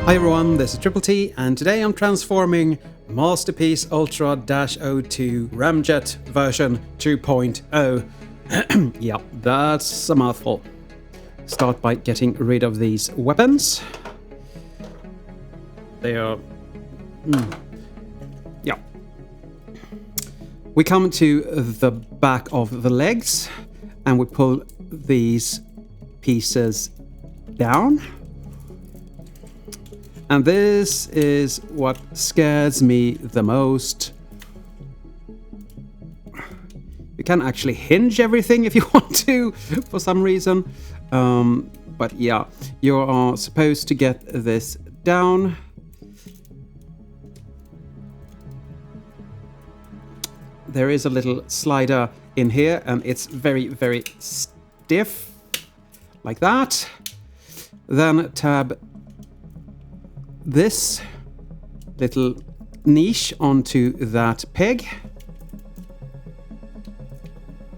Hi everyone, this is Triple T, and today I'm transforming Masterpiece Ultra -02 Ramjet version 2.0. Yeah, that's a mouthful. Start by getting rid of these weapons. They are... Yeah. We come to the back of the legs, and we pull these pieces down. And this is what scares me the most. You can actually hinge everything if you want to, for some reason. But yeah, you are supposed to get this down. There is a little slider in here, and it's very, very stiff, like that. Then tab this little niche onto that peg.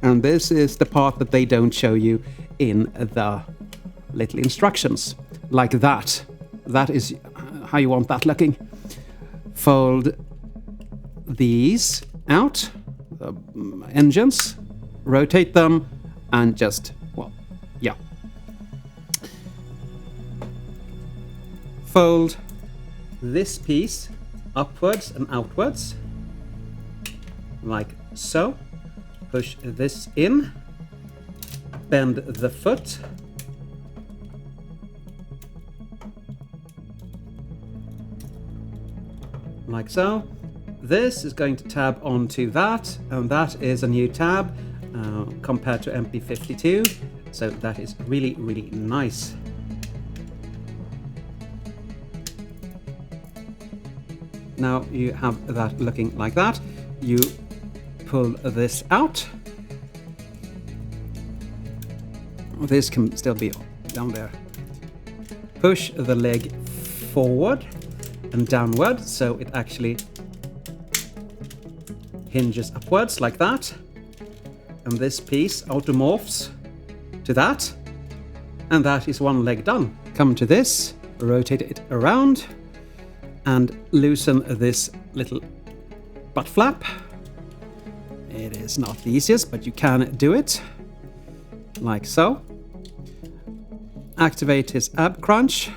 And this is the part that they don't show you in the little instructions. Like that. That is how you want that looking. Fold these out, the engines, rotate them, and just, well, yeah. Fold this piece upwards and outwards, like so. Push this in, bend the foot, like so. This is going to tab onto that, and that is a new tab compared to MP52, so that is really, really nice. Now you have that looking like that. You pull this out. This can still be down there. Push the leg forward and downward so it actually hinges upwards like that. And this piece automorphs to that. And that is one leg done. Come to this, rotate it around, and loosen this little butt flap. It is not the easiest, but you can do it. Like so. Activate his ab crunch,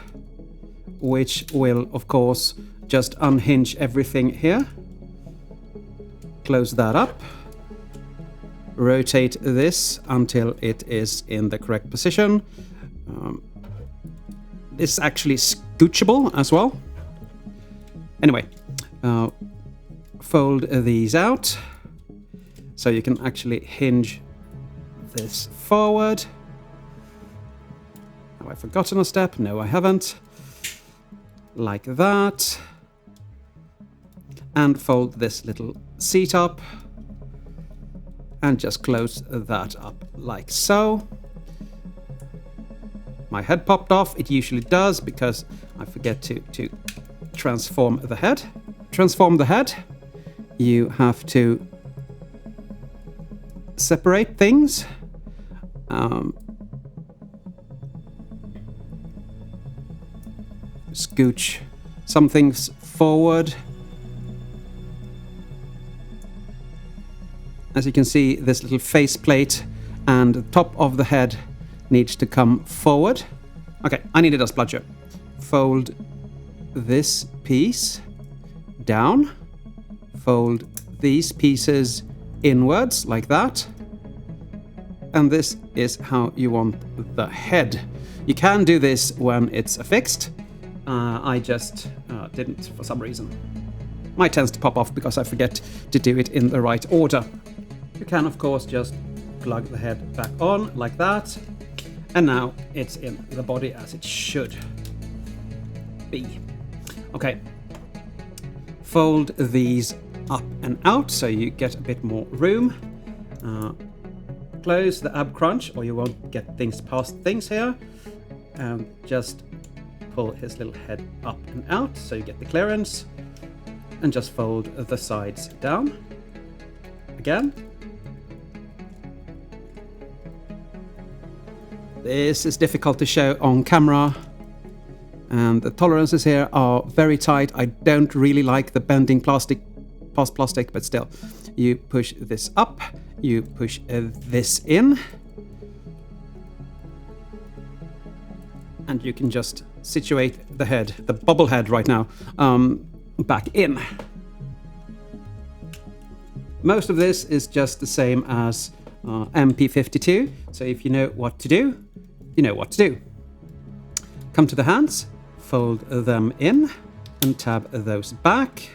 which will, of course, just unhinge everything here. Close that up. Rotate this until it is in the correct position. This is actually scoochable as well. Anyway, fold these out so you can actually hinge this forward. Have I forgotten a step? No, I haven't. Like that. And fold this little seat up and just close that up like so. My head popped off. It usually does because I forget to transform the head. Transform the head. You have to separate things. Scooch some things forward. As you can see, this little faceplate and the top of the head needs to come forward. Okay, I need a dust bludger. Fold this piece down. Fold these pieces inwards like that. And this is how you want the head. You can do this when it's affixed. I just didn't for some reason. Mine tends to pop off because I forget to do it in the right order. You can, of course, just plug the head back on like that. And now it's in the body as it should be. Okay. Fold these up and out so you get a bit more room. Close the ab crunch or you won't get things past things here. And just pull his little head up and out so you get the clearance. And just fold the sides down. Again. This is difficult to show on camera. And the tolerances here are very tight. I don't really like the bending plastic, but still. You push this up, you push this in, and you can just situate the head, the bubble head right now, back in. Most of this is just the same as MP-52, so if you know what to do, you know what to do. Come to the hands, fold them in, and tab those back.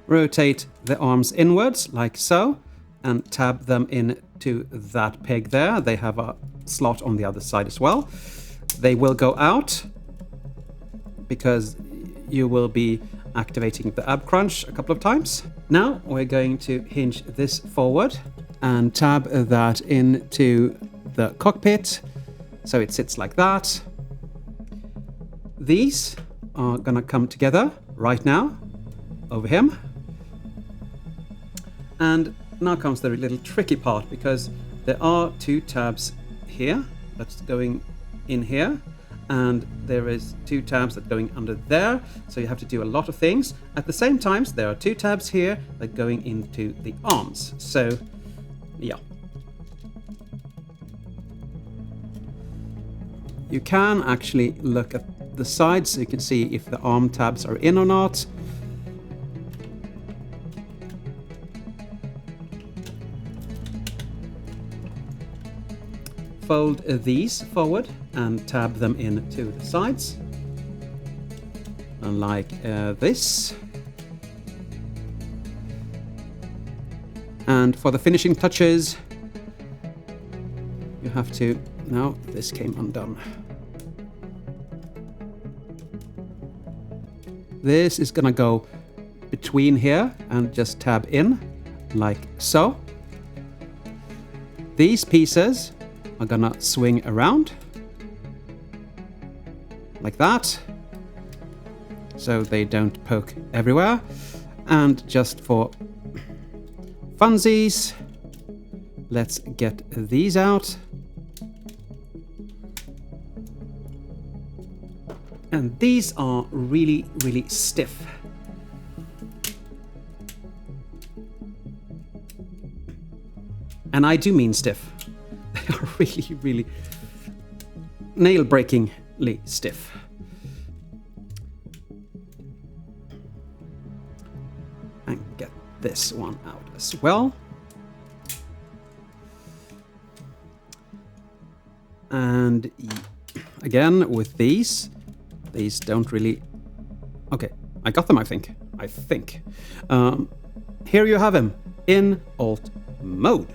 Rotate the arms inwards, like so, and tab them into that peg there. They have a slot on the other side as well. They will go out, because you will be activating the ab crunch a couple of times. Now we're going to hinge this forward and tab that into the cockpit, so it sits like that. These are gonna come together right now over him. And now comes the little tricky part, because there are two tabs here that's going in here, and there is two tabs that are going under there, so you have to do a lot of things. At the same time, there are two tabs here that are going into the arms. So, yeah. You can actually look at the sides so you can see if the arm tabs are in or not. Fold these forward and tab them into the sides, and like this. And for the finishing touches, you have to... Now this came undone. This is gonna go between here and just tab in, like so. These pieces are gonna swing around like that, so they don't poke everywhere. And just for funsies, let's get these out. And these are really, really stiff. And I do mean stiff. They are really, really nail-breakingly stiff. And get this one out as well. And again, with these don't really... Okay, I got them, I think. Here you have him in alt mode.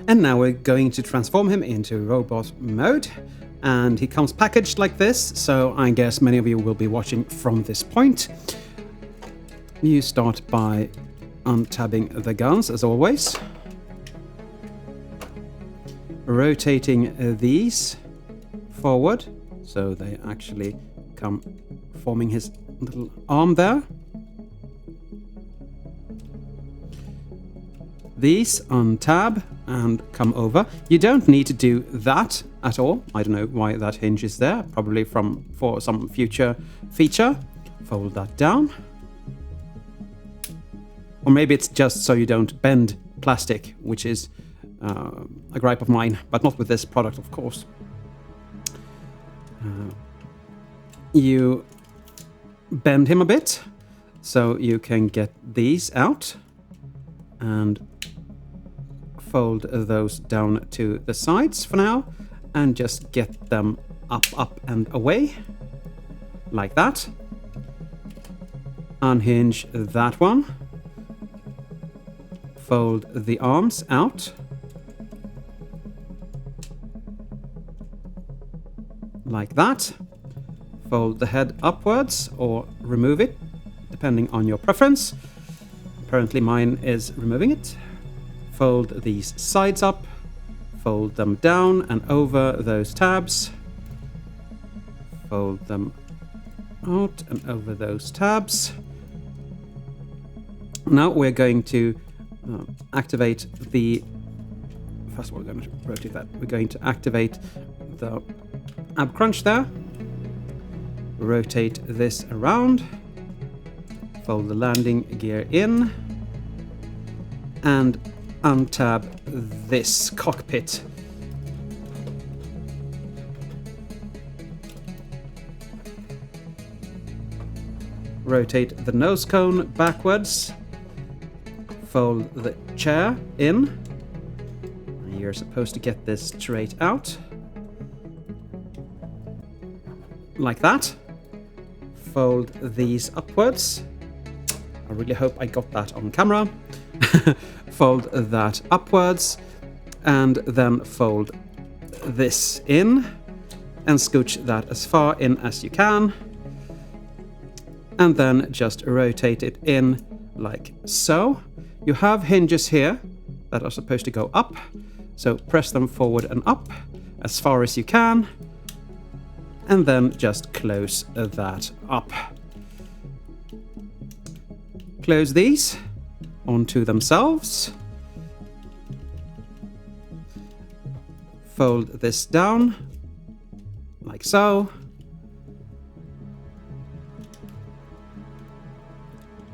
And now we're going to transform him into robot mode. And he comes packaged like this, so I guess many of you will be watching from this point. You start by untabbing the guns, as always. Rotating these forward, so they actually come forming his little arm there. These untab and come over. You don't need to do that at all. I don't know why that hinge is there. Probably for some future feature. Fold that down. Or maybe it's just so you don't bend plastic, which is a gripe of mine, but not with this product, of course. You bend him a bit, so you can get these out, and fold those down to the sides for now, and just get them up and away, like that. Unhinge that one. Fold the arms out. Like that. Fold the head upwards or remove it, depending on your preference. Apparently mine is removing it. Fold these sides up. Fold them down and over those tabs. Fold them out and over those tabs. Now we're going to activate the... First of all, we're going to rotate that. We're going to activate the ab crunch there. Rotate this around. Fold the landing gear in. And untab this cockpit. Rotate the nose cone backwards. Fold the chair in. You're supposed to get this straight out. Like that. Fold these upwards. I really hope I got that on camera. Fold that upwards. And then fold this in. And scooch that as far in as you can. And then just rotate it in like so. You have hinges here that are supposed to go up. So press them forward and up as far as you can. And then just close that up. Close these onto themselves. Fold this down like so.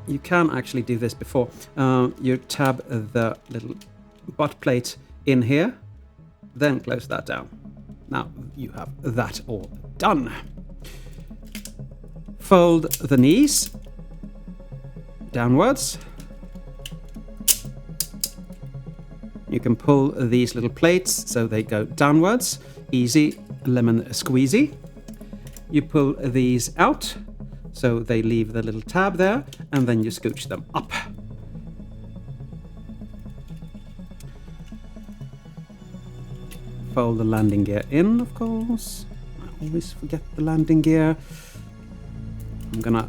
You can actually do this before. You tab the little butt plate in here, then close that down. Now you have that all done. Fold the knees downwards. You can pull these little plates so they go downwards. Easy lemon squeezy. You pull these out so they leave the little tab there, and then you scooch them up. Fold the landing gear in, of course. I always forget the landing gear. I'm gonna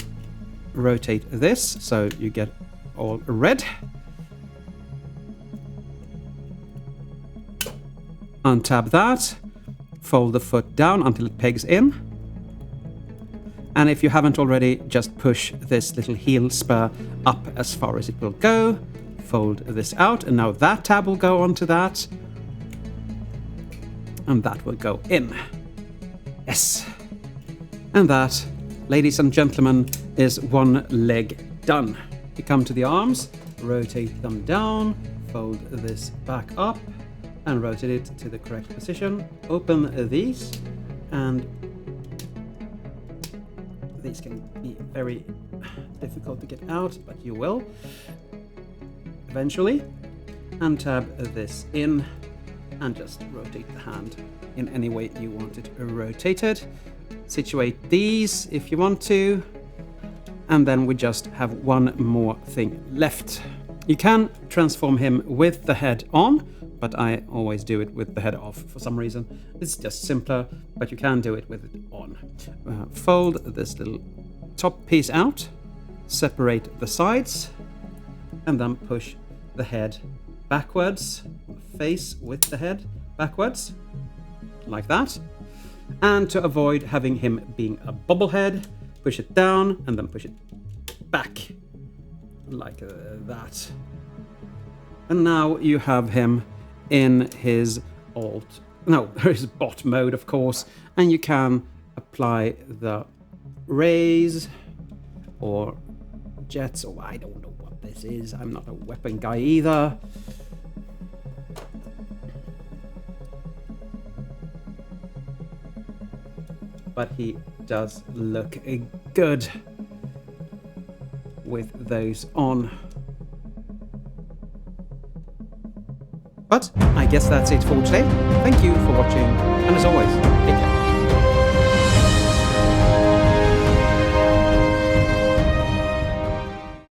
rotate this so you get all red. Untab that. Fold the foot down until it pegs in. And if you haven't already, just push this little heel spur up as far as it will go. Fold this out, and now that tab will go onto that. And that will go in. Yes. And that, ladies and gentlemen, is one leg done. You come to the arms, rotate them down, fold this back up, and rotate it to the correct position. Open these, and these can be very difficult to get out, but you will eventually. And tab this in, and just rotate the hand in any way you want it rotated. Situate these if you want to. And then we just have one more thing left. You can transform him with the head on, but I always do it with the head off for some reason. It's just simpler, but you can do it with it on. Fold this little top piece out, separate the sides, and then push the head backwards, face with the head backwards, like that. And to avoid having him being a bobblehead, push it down and then push it back, like that. And now you have him in his his bot mode, of course, and you can apply the rays or jets, or I don't know what this is. I'm not a weapon guy either. But he does look good with those on. But I guess that's it for today. Thank you for watching.